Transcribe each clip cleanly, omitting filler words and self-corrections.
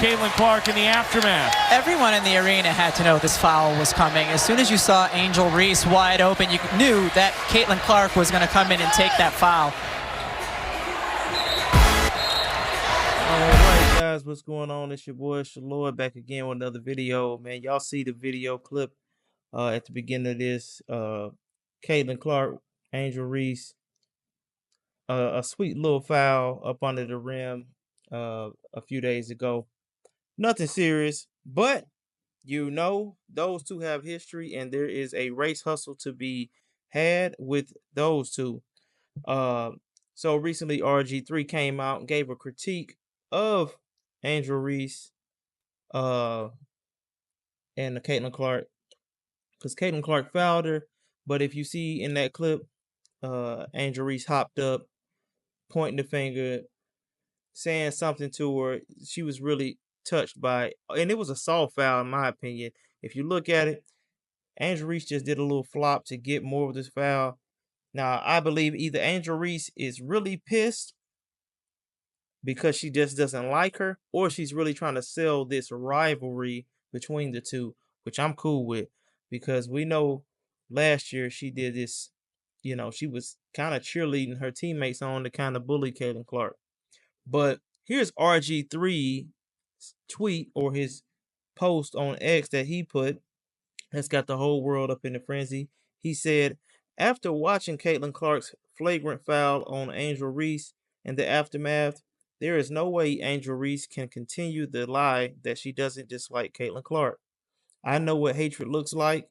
Caitlin Clark in the aftermath. Everyone in the arena had to know this foul was coming. As soon as you saw Angel Reese wide open, you knew that Caitlin Clark was going to come in and take that foul. All right, guys, what's going on? It's your boy Shalor back again with another video. Man, y'all see the video clip at the beginning of this. Caitlin Clark, Angel Reese, a sweet little foul up under the rim a few days ago. Nothing serious, but you know those two have history, and there is a race hustle to be had with those two. So recently RG3 came out and gave a critique of Angel Reese and Caitlin Clark, because Caitlin Clark fouled her. But if you see in that clip, Angel Reese hopped up, pointing the finger, saying something to her. She was really touched by it, and it was a soft foul in my opinion. If you look at it, Angel Reese just did a little flop to get more of this foul. Now, I believe either Angel Reese is really pissed because she just doesn't like her, or she's really trying to sell this rivalry between the two, which I'm cool with, because we know last year she did this, you know, she was kind of cheerleading her teammates on to kind of bully Caitlin Clark. But here's RG3's tweet, or his post on X that he put, that's got the whole world up in a frenzy. He said, after watching Caitlin Clark's flagrant foul on Angel Reese in the aftermath, there is no way Angel Reese can continue the lie that she doesn't dislike Caitlin Clark. I know what hatred looks like.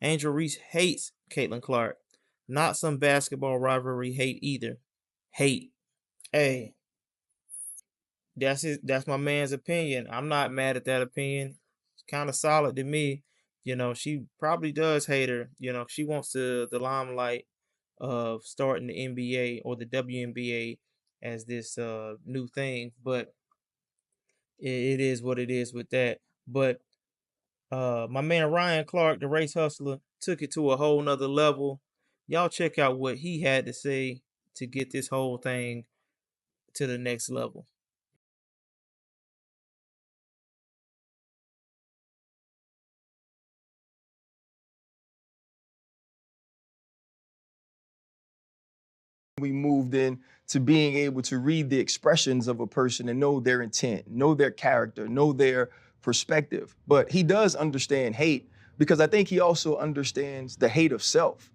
Angel Reese hates Caitlin Clark. Not some basketball rivalry hate either. Hate. Hey. That's my man's opinion. I'm not mad at that opinion. It's kind of solid to me. You know, she probably does hate her. You know, she wants the limelight of starting the NBA or the WNBA as this new thing. But it is what it is with that. But my man Ryan Clark, the race hustler, took it to a whole nother level. Y'all check out what he had to say to get this whole thing to the next level. We moved in to being able to read the expressions of a person and know their intent, know their character, know their perspective. But he does understand hate, because I think he also understands the hate of self.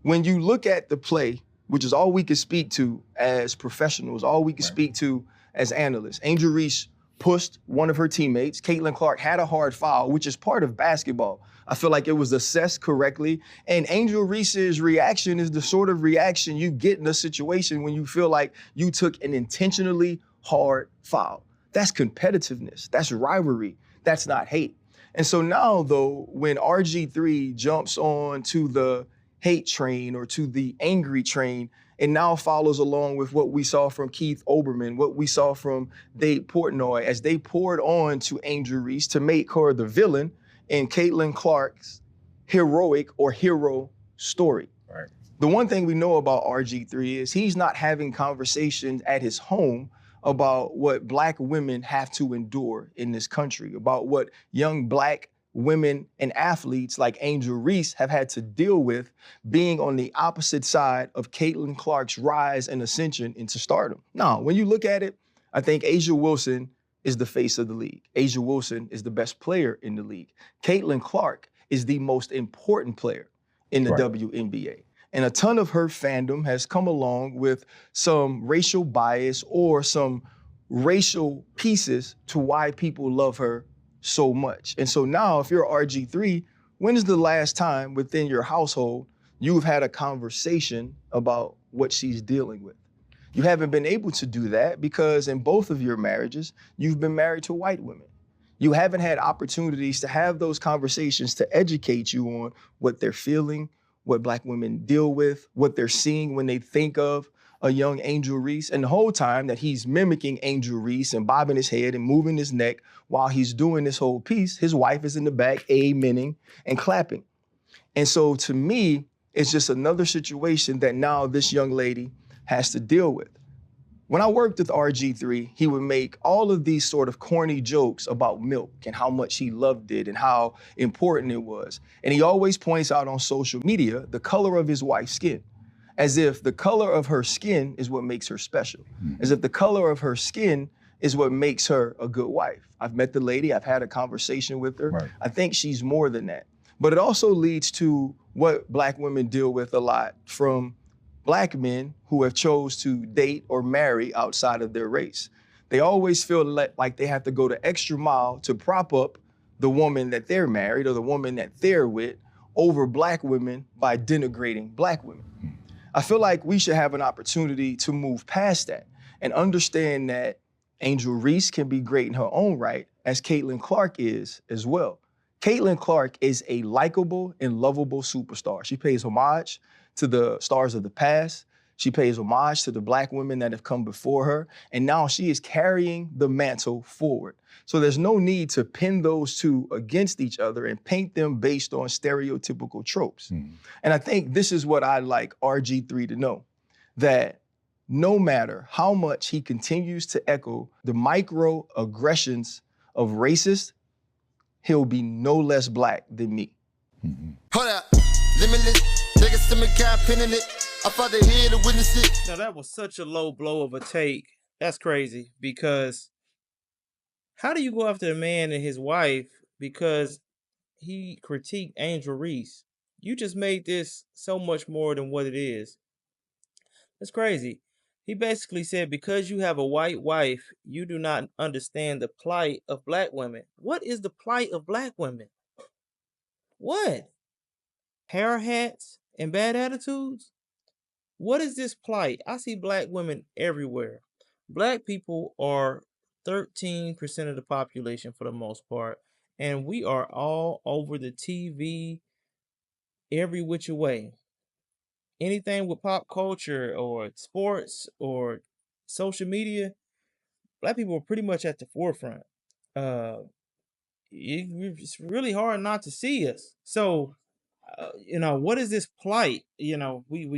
When you look at the play, which is all we can speak to as professionals, all we can speak to as analysts, Angel Reese pushed one of her teammates. Caitlin Clark had a hard foul, which is part of basketball. I feel like it was assessed correctly. And Angel Reese's reaction is the sort of reaction you get in a situation when you feel like you took an intentionally hard foul. That's competitiveness. That's rivalry. That's not hate. And so now, though, when RG3 jumps on to the hate train or to the angry train, and now follows along with what we saw from Keith Olbermann, what we saw from Dave Portnoy, as they poured on to Angel Reese to make her the villain in Caitlin Clark's heroic or hero story. Right. The one thing we know about RG3 is he's not having conversations at his home about what Black women have to endure in this country, about what young Black women and athletes like Angel Reese have had to deal with being on the opposite side of Caitlin Clark's rise and ascension into stardom. Now, when you look at it, I think A'ja Wilson is the face of the league. A'ja Wilson is the best player in the league. Caitlin Clark is the most important player in the WNBA. And a ton of her fandom has come along with some racial bias or some racial pieces to why people love her so much. And so now, if you're RG3, when is the last time within your household you've had a conversation about what she's dealing with? You haven't been able to do that because in both of your marriages, you've been married to white women. You haven't had opportunities to have those conversations to educate you on what they're feeling, what Black women deal with, what they're seeing when they think of a young Angel Reese. And the whole time that he's mimicking Angel Reese and bobbing his head and moving his neck while he's doing this whole piece, his wife is in the back amening and clapping. And so to me, it's just another situation that now this young lady has to deal with. When I worked with RG3, he would make all of these sort of corny jokes about milk and how much he loved it and how important it was. And he always points out on social media the color of his wife's skin, as if the color of her skin is what makes her special, as if the color of her skin is what makes her a good wife. I've met the lady, I've had a conversation with her. Right. I think she's more than that. But it also leads to what Black women deal with a lot from Black men who have chose to date or marry outside of their race. They always feel like they have to go the extra mile to prop up the woman that they're married or the woman that they're with over Black women by denigrating Black women. I feel like we should have an opportunity to move past that and understand that Angel Reese can be great in her own right, as Caitlin Clark is as well. Caitlin Clark is a likable and lovable superstar. She pays homage to the stars of the past. She pays homage to the Black women that have come before her. And now she is carrying the mantle forward. So there's no need to pin those two against each other and paint them based on stereotypical tropes. And I think this is what I'd like RG3 to know, that no matter how much he continues to echo the microaggressions of racists, he'll be no less Black than me. Hold up, limitless, niggas to me can't pinning it. I fought to hear to witness it. Now that was such a low blow of a take. That's crazy, because how do you go after a man and his wife because he critiqued Angel Reese? You just made this so much more than what it is. That's crazy. He basically said, because you have a white wife, you do not understand the plight of Black women. What is the plight of Black women? What? Hair hats and bad attitudes? What is this plight? I see Black women everywhere. Black people are 13% of the population for the most part, and we are all over the TV every which way. Anything with pop culture or sports or social media, Black people are pretty much at the forefront. It's really hard not to see us. So, what is this plight? We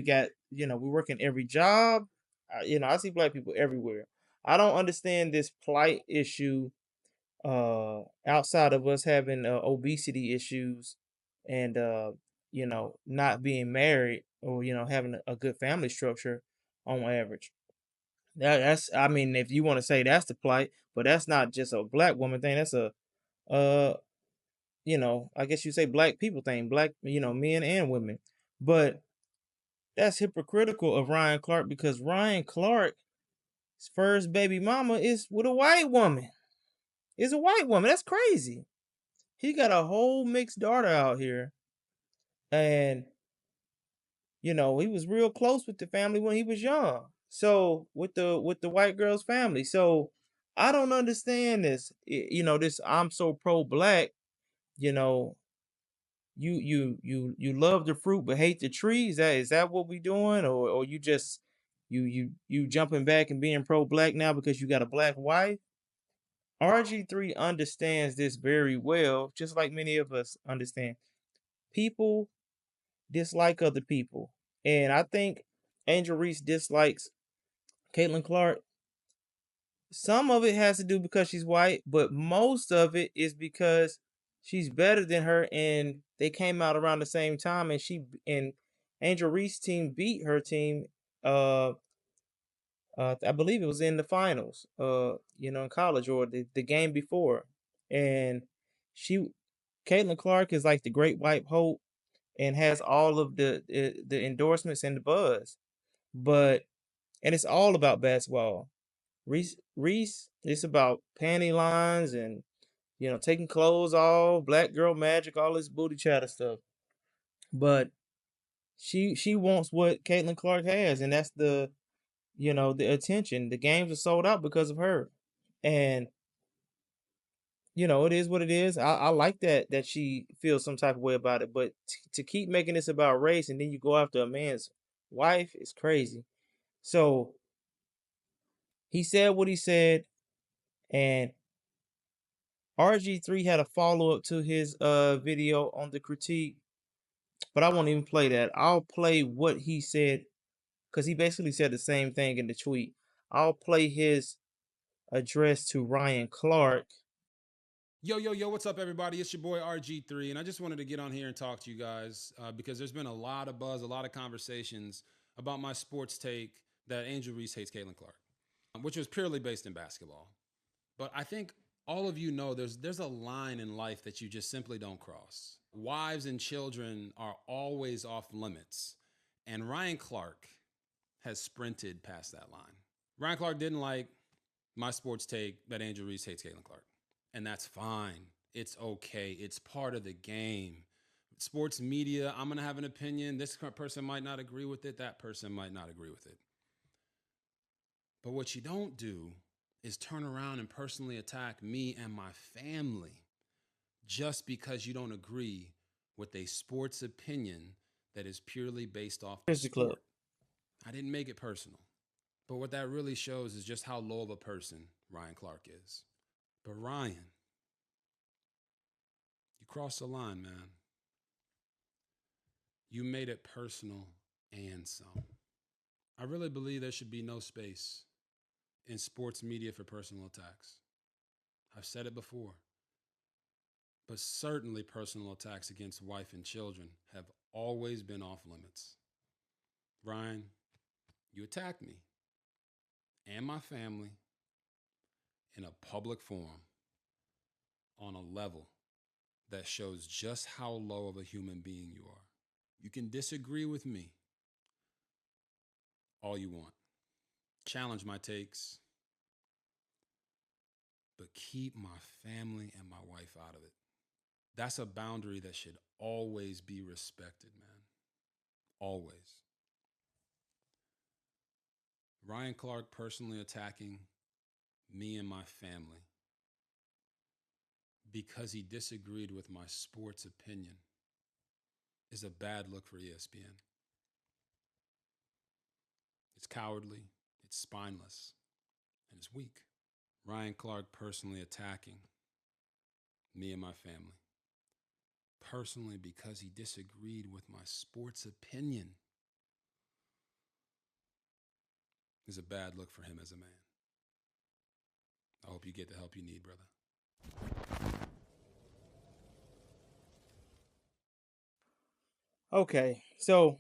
got, we work in every job. I see Black people everywhere. I don't understand this plight issue outside of us having obesity issues and, not being married or, having a good family structure on average. I mean, if you want to say that's the plight, but that's not just a Black woman thing. That's a, uh, I guess you say Black people thing, Black, men and women. But that's hypocritical of Ryan Clark, because Ryan Clark's first baby mama is with a white woman. Is a white woman. That's crazy. He got a whole mixed daughter out here. And, he was real close with the family when he was young. So with the white girl's family. So I don't understand this. This I'm so pro-Black, you love the fruit but hate the tree. Is that what we doing? Or you just you jumping back and being pro-Black now because you got a Black wife? RG3 understands this very well, just like many of us understand. People dislike other people. And I think Angel Reese dislikes Caitlin Clark. Some of it has to do because she's white, but most of it is because she's better than her, and they came out around the same time, and Angel Reese's team beat her team. I believe it was in the finals. In college or the game before, and Caitlin Clark is like the great white hope and has all of the endorsements and the buzz, and it's all about basketball. Reese, it's about panty lines and taking clothes off, black girl magic, all this booty chatter stuff. But she wants what Caitlin Clark has, and that's the attention. The games are sold out because of her, and it is what it is. I like that she feels some type of way about it, but to keep making this about race and then you go after a man's wife is crazy. So he said what he said, and RG3 had a follow-up to his video on the critique, but I won't even play that. I'll play what he said, because he basically said the same thing in the tweet. I'll play his address to Ryan Clark. Yo, what's up, everybody? It's your boy RG3, and I just wanted to get on here and talk to you guys because there's been a lot of buzz, a lot of conversations about my sports take that Angel Reese hates Caitlin Clark, which was purely based in basketball. But I think all of you know there's a line in life that you just simply don't cross. Wives and children are always off limits, and Ryan Clark has sprinted past that line. Ryan Clark didn't like my sports take that Angel Reese hates Caitlin Clark. And that's fine. It's okay. It's part of the game. Sports media, I'm going to have an opinion. This person might not agree with it. That person might not agree with it. But what you don't do is turn around and personally attack me and my family just because you don't agree with a sports opinion that is purely based off the sport. I didn't make it personal. But what that really shows is just how low of a person Ryan Clark is. But Ryan, you crossed the line, man. You made it personal and some. I really believe there should be no space in sports media for personal attacks. I've said it before. But certainly personal attacks against wife and children have always been off limits. Ryan, you attacked me and my family in a public forum on a level that shows just how low of a human being you are. You can disagree with me all you want. Challenge my takes. But keep my family and my wife out of it. That's a boundary that should always be respected, man. Always. Ryan Clark personally attacking me and my family because he disagreed with my sports opinion is a bad look for ESPN. It's cowardly, it's spineless, and it's weak. Ryan Clark personally attacking me and my family, personally because he disagreed with my sports opinion, is a bad look for him as a man. I hope you get the help you need, brother. Okay, so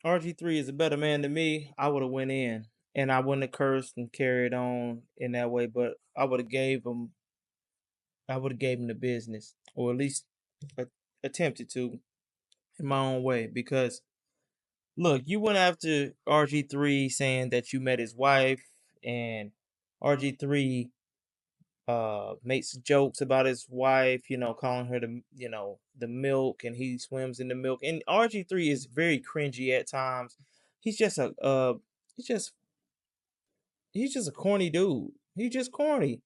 RG3 is a better man than me. I would have went in, and I wouldn't have cursed and carried on in that way, but I would have gave him the business, or at least attempted to in my own way. Because look, you went after RG3 saying that you met his wife, and RG3 makes jokes about his wife, calling her the milk, and he swims in the milk. And RG3 is very cringy at times. He's just a he's just a corny dude. He's just corny.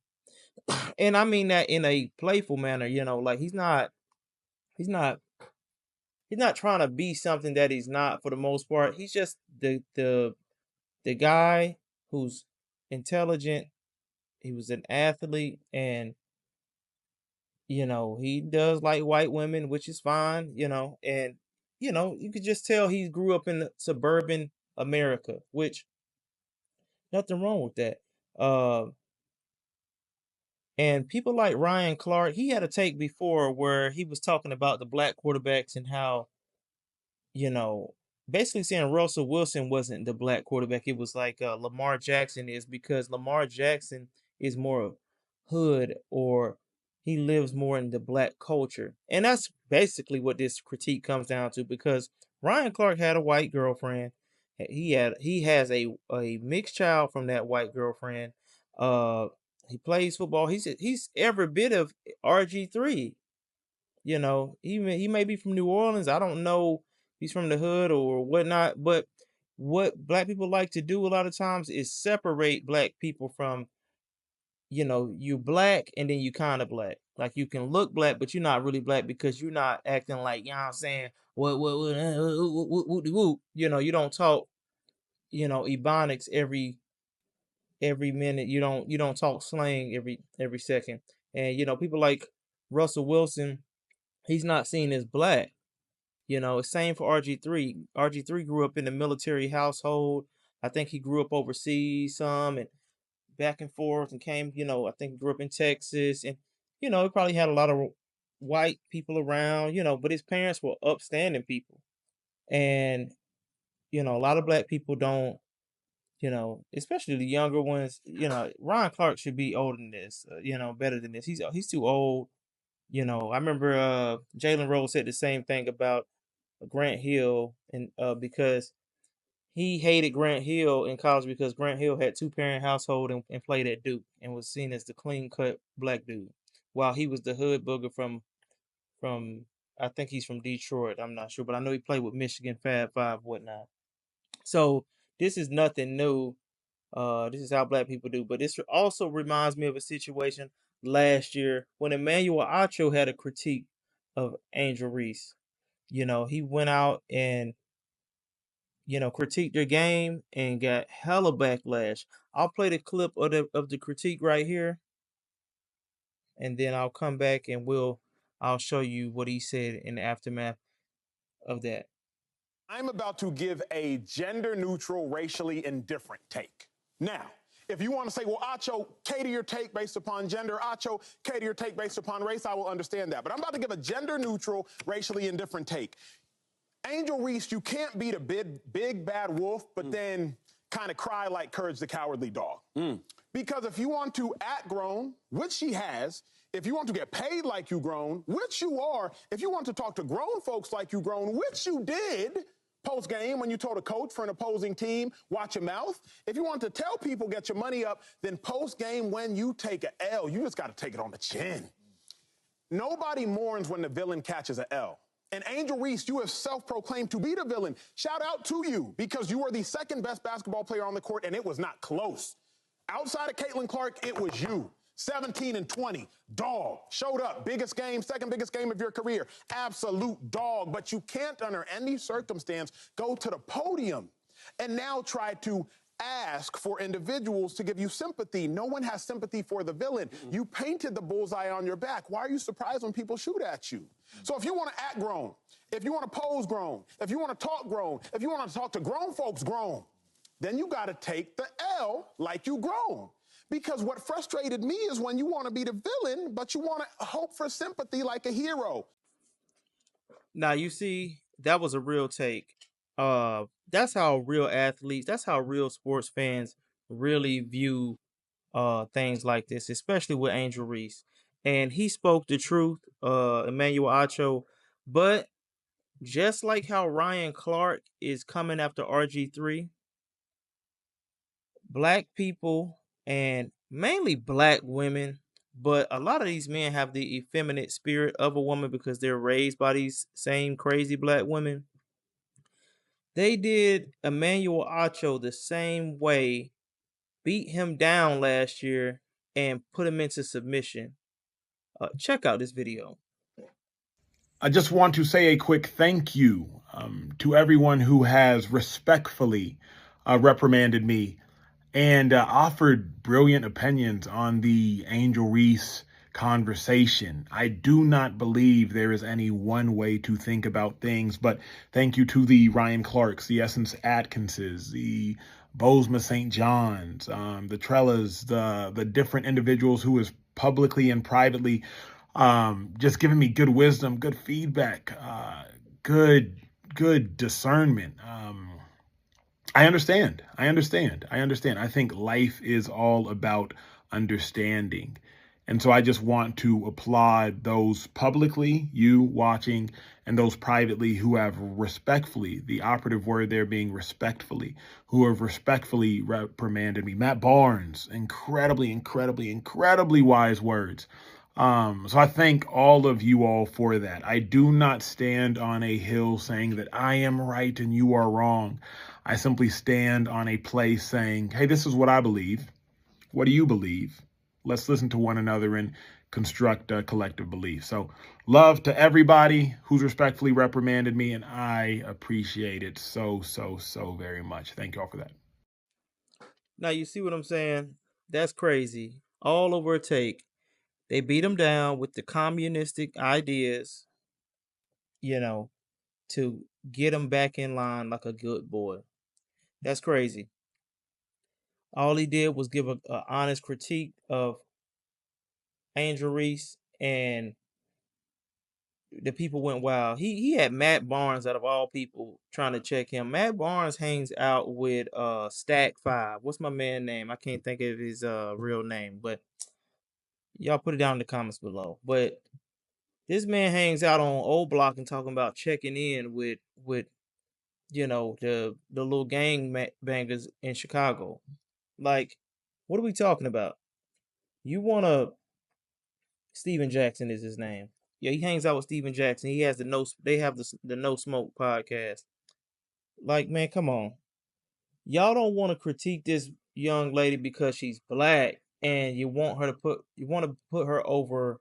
And I mean that in a playful manner, like he's not trying to be something that he's not for the most part. He's just the guy who's intelligent. He was an athlete, and he does like white women, which is fine, and you could just tell he grew up in suburban America, which nothing wrong with that. And people like Ryan Clark, he had a take before where he was talking about the black quarterbacks and how, you know, basically saying Russell Wilson wasn't the black quarterback. It was like Lamar Jackson is, because Lamar Jackson is more hood, or he lives more in the black culture. And that's basically what this critique comes down to, because Ryan Clark had a white girlfriend. He has a mixed child from that white girlfriend. He plays football. He's every bit of RG3. He may be from New Orleans. I don't know if he's from the hood or whatnot, but what black people like to do a lot of times is separate black people from, you black and then you kind of black. Like you can look black, but you're not really black because you're not acting like, what I'm saying, what, you don't talk, ebonics every minute. You don't talk slang every second. And people like Russell Wilson, he's not seen as black. Same for RG3. RG3 grew up in a military household. I think he grew up overseas some, and back and forth and came, I think he grew up in Texas, and he probably had a lot of white people around, but his parents were upstanding people. And, a lot of black people don't, especially the younger ones, Ryan Clark should be older than this, better than this. He's too old. I remember Jalen Rose said the same thing about Grant Hill, and because he hated Grant Hill in college because Grant Hill had two-parent household and played at Duke and was seen as the clean-cut black dude, while he was the hood booger from I think he's from Detroit. I'm not sure, but I know he played with Michigan, Fab Five, whatnot. So this is nothing new. This is how black people do. But this also reminds me of a situation last year when Emmanuel Acho had a critique of Angel Reese. He went out and critiqued their game and got hella backlash. I'll play the clip of the critique right here, and then I'll come back and I'll show you what he said in the aftermath of that. I'm about to give a gender-neutral, racially indifferent take. Now, if you want to say, well, Acho, cater your take based upon gender, Acho, cater your take based upon race, I will understand that. But I'm about to give a gender-neutral, racially indifferent take. Angel Reese, you can't beat a big bad wolf, but then kind of cry like Courage the Cowardly Dog. Because if you want to act grown, which she has, if you want to get paid like you grown, which you are, if you want to talk to grown folks like you grown, which you did post-game when you told a coach for an opposing team, watch your mouth. If you want to tell people get your money up, then post-game when you take a L, you just got to take it on the chin. Nobody mourns when the villain catches a L. And Angel Reese, you have self-proclaimed to be the villain. Shout out to you, because you are the second best basketball player on the court, and it was not close. Outside of Caitlin Clark, it was you. 17 and 20, dog. Showed up, biggest game, second biggest game of your career. Absolute dog, but you can't, under any circumstance, go to the podium and now try to ask for individuals to give you sympathy. No one has sympathy for the villain. You painted the bullseye on your back. Why are you surprised when people shoot at you? So if you want to act grown, if you want to pose grown, if you want to talk grown, if you want to talk to grown folks grown, then you got to take the L like you grown. Because what frustrated me is when you want to be the villain, but you want to hope for sympathy like a hero. Now, you see, that was a real take. That's how real athletes, that's how real sports fans really view things like this, especially with Angel Reese. And he spoke the truth, Emmanuel Acho. But just like how Ryan Clark is coming after RG3, black people and mainly black women, but a lot of these men have the effeminate spirit of a woman because they're raised by these same crazy black women. They did Emmanuel Acho the same way, beat him down last year, and put him into submission. Check out this video. I just want to say a quick thank you to everyone who has respectfully reprimanded me and offered brilliant opinions on the Angel Reese conversation. I do not believe there is any one way to think about things, but thank you to the Ryan Clarks, the Essence Atkinses, the Bozema St. John's, the Trellas, the different individuals who is publicly and privately just giving me good wisdom, good feedback, good discernment. I understand. I think life is all about understanding. And so I just want to applaud those publicly, you watching, and those privately who have respectfully, the operative word there being respectfully, who have respectfully reprimanded me. Matt Barnes, incredibly wise words. So I thank all of you all for that. I do not stand on a hill saying that I am right and you are wrong. I simply stand on a place saying, hey, this is what I believe. What do you believe? Let's listen to one another and construct a collective belief. So love to everybody who's respectfully reprimanded me, and I appreciate it so very much. Thank you all for that. Now, you see what I'm saying? That's crazy. All over a take. They beat him down with the communistic ideas, to get him back in line like a good boy. That's crazy. All he did was give a honest critique of Angel Reese, and the people went wild. He had Matt Barnes, out of all people, trying to check him. Matt Barnes hangs out with Stack 5. What's my man name? I can't think of his real name, but y'all put it down in the comments below. But this man hangs out on Old Block and talking about checking in with the little bangers in Chicago. Like, what are we talking about? You want to Steven Jackson is his name. Yeah, he hangs out with Steven Jackson. He has they have the No Smoke podcast. Like, man, come on. Y'all don't want to critique this young lady because she's black and you want to put her over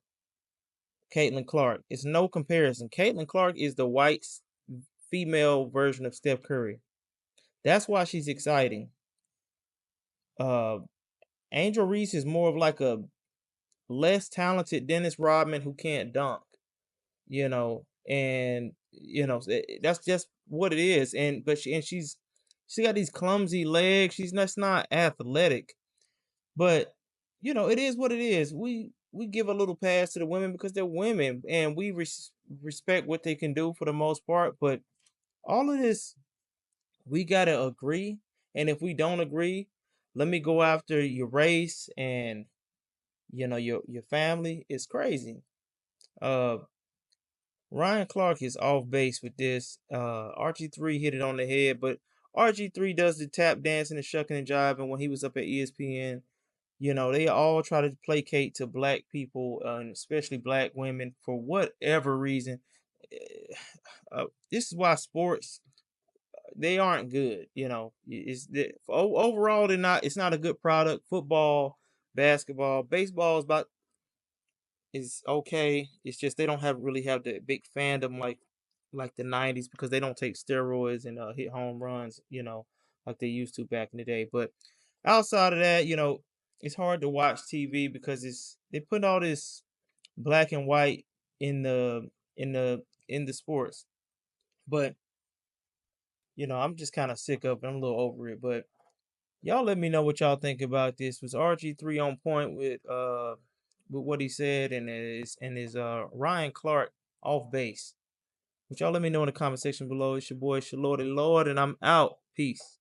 Caitlin Clark. It's no comparison. Caitlin Clark is the white female version of Steph Curry. That's why she's exciting. Angel Reese is more of like a less talented Dennis Rodman who can't dunk, and that's just what it is. And she's got these clumsy legs. She's not athletic, but it is what it is. We give a little pass to the women because they're women, and we respect what they can do for the most part. But all of this, we gotta agree. And if we don't agree, let me go after your race and your family. Is crazy. Ryan Clark is off base with this. RG3 hit it on the head, but RG3 does the tap dancing and shucking and jiving when he was up at ESPN. They all try to placate to black people, and especially black women, for whatever reason. This is why sports, they aren't good. Overall, they're not. It's not a good product. Football, basketball, baseball is okay. It's just they don't really have the big fandom like the 90s, because they don't take steroids and hit home runs, like they used to back in the day. But outside of that, it's hard to watch TV because they put all this black and white in the sports. But I'm just kind of sick of it. I'm a little over it. But y'all let me know what y'all think about this. Was RG3 on point with what he said, and his Ryan Clark off base? Which y'all let me know in the comment section below. It's your boy Shalordy Lord, and I'm out. Peace.